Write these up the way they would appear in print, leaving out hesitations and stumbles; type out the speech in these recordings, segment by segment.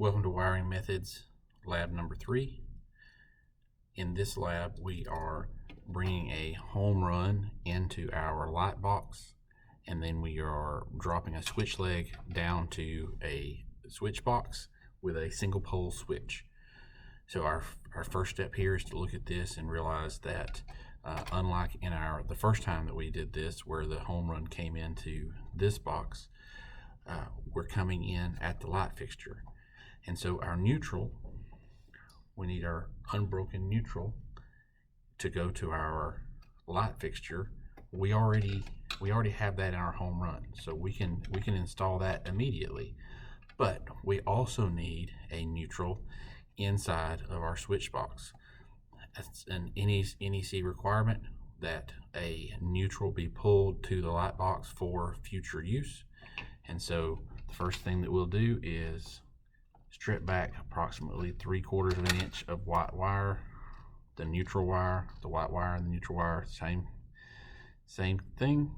Welcome to Wiring Methods, lab number 3. In this lab, we are bringing a home run into our light box, and then we are dropping a switch leg down to a switch box with a single pole switch. So our first step here is to look at this and realize that unlike in the first time that we did this, where the home run came into this box, we're coming in at the light fixture. And so our neutral, we need our unbroken neutral to go to our light fixture. We already have that in our home run, so we can install that immediately. But we also need a neutral inside of our switch box. That's an NEC requirement that a neutral be pulled to the light box for future use. And so the first thing that we'll do is strip back approximately 3/4 of an inch of white wire, the neutral wire, the white wire and the neutral wire, same thing.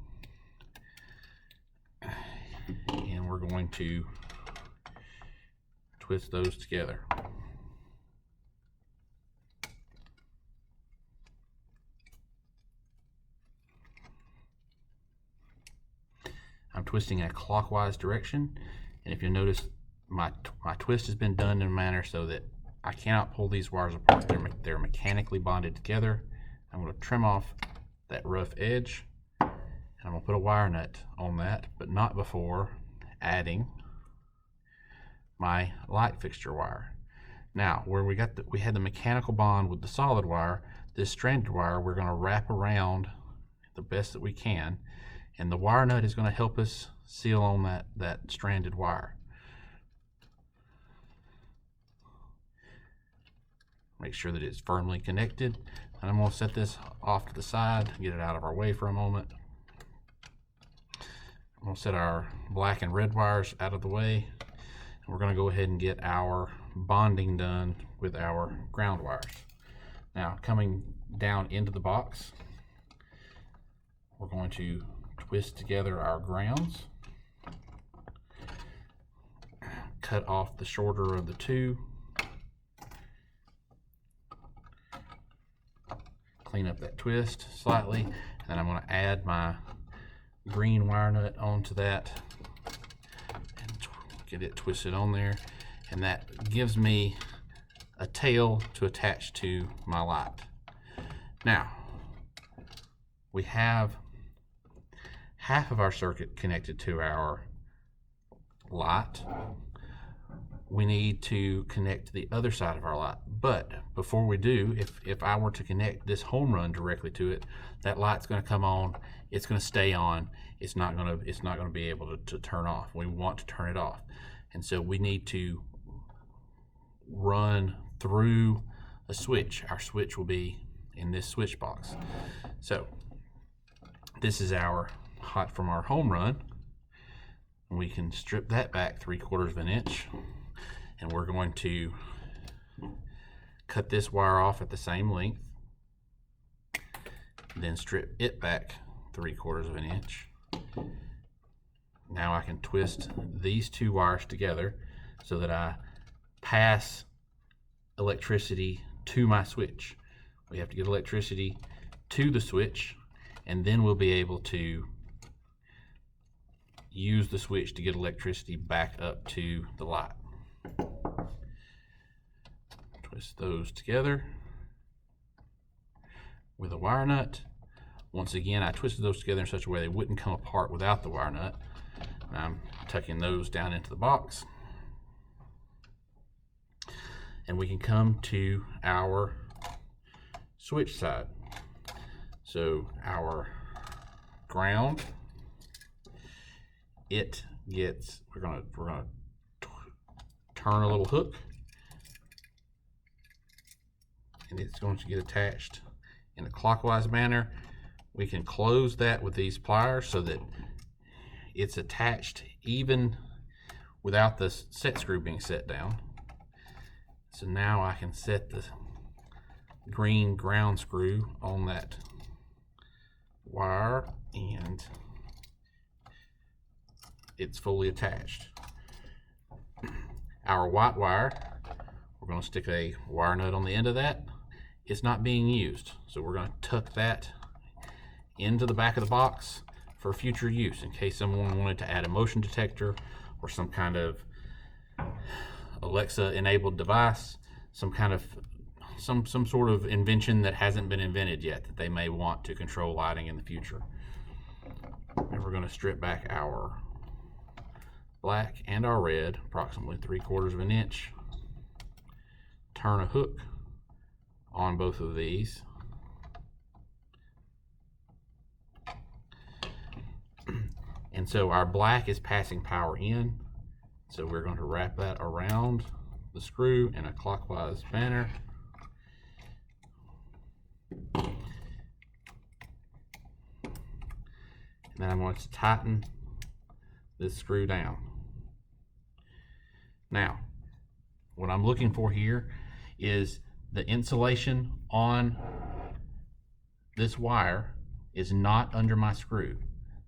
And we're going to twist those together. I'm twisting in a clockwise direction, and if you notice, my twist has been done in a manner so that I cannot pull these wires apart. They're mechanically bonded together. I'm going to trim off that rough edge, and I'm going to put a wire nut on that, but not before adding my light fixture wire. Now, where we had the mechanical bond with the solid wire, this stranded wire we're going to wrap around the best that we can, and the wire nut is going to help us seal on that stranded wire. Make sure that it's firmly connected, and I'm going to set this off to the side, get it out of our way for a moment. I'm going to set our black and red wires out of the way, and we're going to go ahead and get our bonding done with our ground wires. Now, coming down into the box, we're going to twist together our grounds, cut off the shorter of the two, clean up that twist slightly, and then I'm going to add my green wire nut onto that and get it twisted on there, and that gives me a tail to attach to my light. Now, we have half of our circuit connected to our light. We need to connect to the other side of our light, but before we do, if I were to connect this home run directly to it, that light's going to come on, it's going to stay on, it's not going to be able to turn off. We want to turn it off, and so we need to run through a switch. Our switch will be in this switch box. So this is our hot from our home run. We can strip that back 3/4 of an inch, and we're going to cut this wire off at the same length, then strip it back 3/4 of an inch. Now I can twist these two wires together so that I pass electricity to my switch. We have to get electricity to the switch, and then we'll be able to use the switch to get electricity back up to the light. Twist those together with a wire nut. Once again, I twisted those together in such a way they wouldn't come apart without the wire nut. And I'm tucking those down into the box. And we can come to our switch side. So our ground, we're gonna turn a little hook, and it's going to get attached in a clockwise manner. We can close that with these pliers so that it's attached even without the set screw being set down. So now I can set the green ground screw on that wire, and it's fully attached. Our white wire, we're going to stick a wire nut on the end of that. It's not being used, so we're going to tuck that into the back of the box for future use in case someone wanted to add a motion detector or some kind of Alexa enabled device, some sort of invention that hasn't been invented yet that they may want to control lighting in the future. And we're going to strip back our black and our red, approximately 3/4 of an inch. Turn a hook on both of these. And so our black is passing power in. So we're going to wrap that around the screw in a clockwise manner. And then I'm going to tighten this screw down. Now, what I'm looking for here is the insulation on this wire is not under my screw.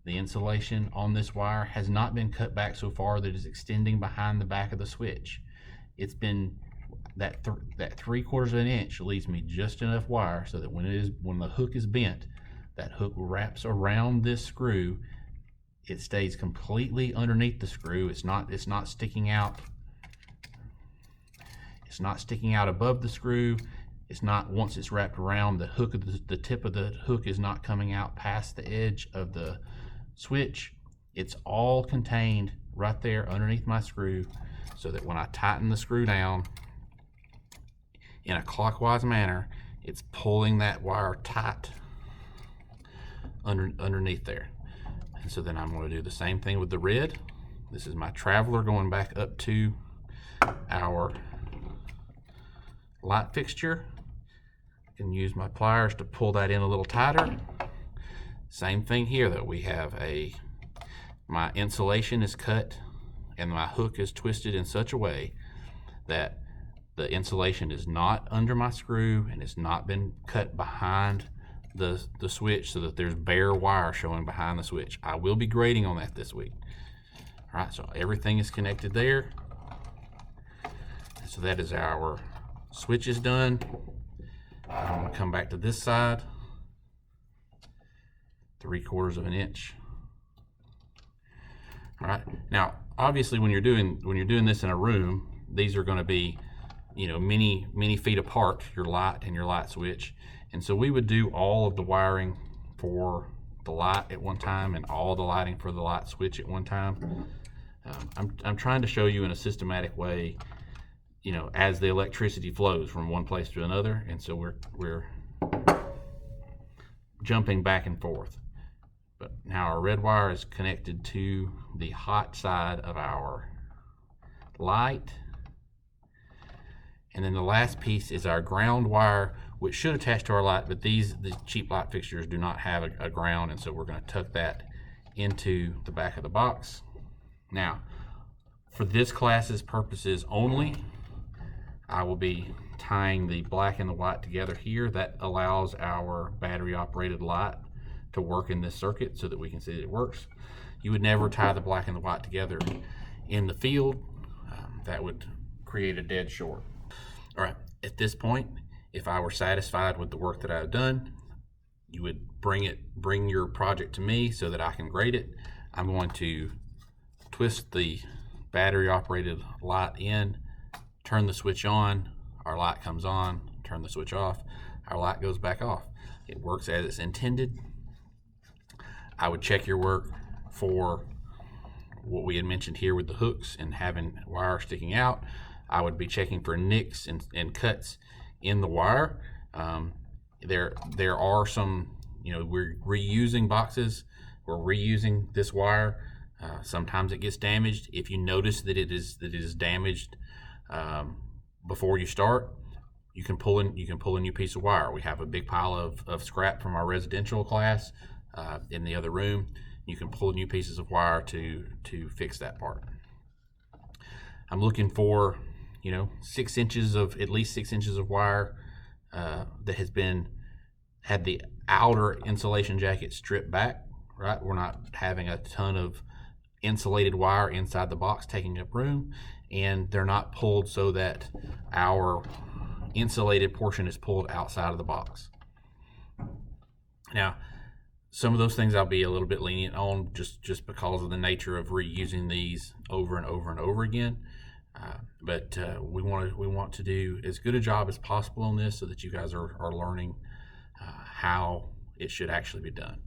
The insulation on this wire has not been cut back so far that it's extending behind the back of the switch. It's been that 3/4 of an inch leaves me just enough wire so that when the hook is bent, that hook wraps around this screw. It stays completely underneath the screw. It's not sticking out. It's not sticking out above the screw. It's not, once it's wrapped around the hook, the tip of the hook is not coming out past the edge of the switch. It's all contained right there underneath my screw, so that when I tighten the screw down in a clockwise manner, it's pulling that wire tight underneath there. And so then I'm going to do the same thing with the red. This is my traveler going back up to our light fixture. I can use my pliers to pull that in a little tighter. Same thing here, that we have my insulation is cut and my hook is twisted in such a way that the insulation is not under my screw and it's not been cut behind the switch, so that there's bare wire showing behind the switch. I will be grading on that this week. All right, so everything is connected there. So that is our switch is done. I'm going to come back to this side, 3/4 of an inch. All right. Now, obviously, when you're doing this in a room, these are going to be, many feet apart, your light and your light switch. And so we would do all of the wiring for the light at one time and all the lighting for the light switch at one time. I'm trying to show you in a systematic way, as the electricity flows from one place to another, and so we're jumping back and forth. But now our red wire is connected to the hot side of our light, and then the last piece is our ground wire, which should attach to our light, but the cheap light fixtures do not have a ground, and so we're going to tuck that into the back of the box. Now, for this class's purposes only, I will be tying the black and the white together here. That allows our battery operated light to work in this circuit so that we can see that it works. You would never tie the black and the white together in the field. That would create a dead short. All right, at this point, if I were satisfied with the work that I've done, you would bring your project to me so that I can grade it. I'm going to twist the battery operated light in, turn the switch on, our light comes on, turn the switch off, our light goes back off. It works as it's intended. I would check your work for what we had mentioned here with the hooks and having wire sticking out. I would be checking for nicks and cuts in the wire. There are some, we're reusing boxes, we're reusing this wire. Sometimes it gets damaged. If you notice that it is damaged before you start, you can pull a new piece of wire. We have a big pile of scrap from our residential class in the other room. You can pull new pieces of wire to fix that part. I'm looking for at least 6 inches of wire that has had the outer insulation jacket stripped back. Right, we're not having a ton of insulated wire inside the box taking up room, and they're not pulled so that our insulated portion is pulled outside of the box. Now, some of those things I'll be a little bit lenient on just because of the nature of reusing these over and over and over again. But we want to do as good a job as possible on this so that you guys are learning how it should actually be done.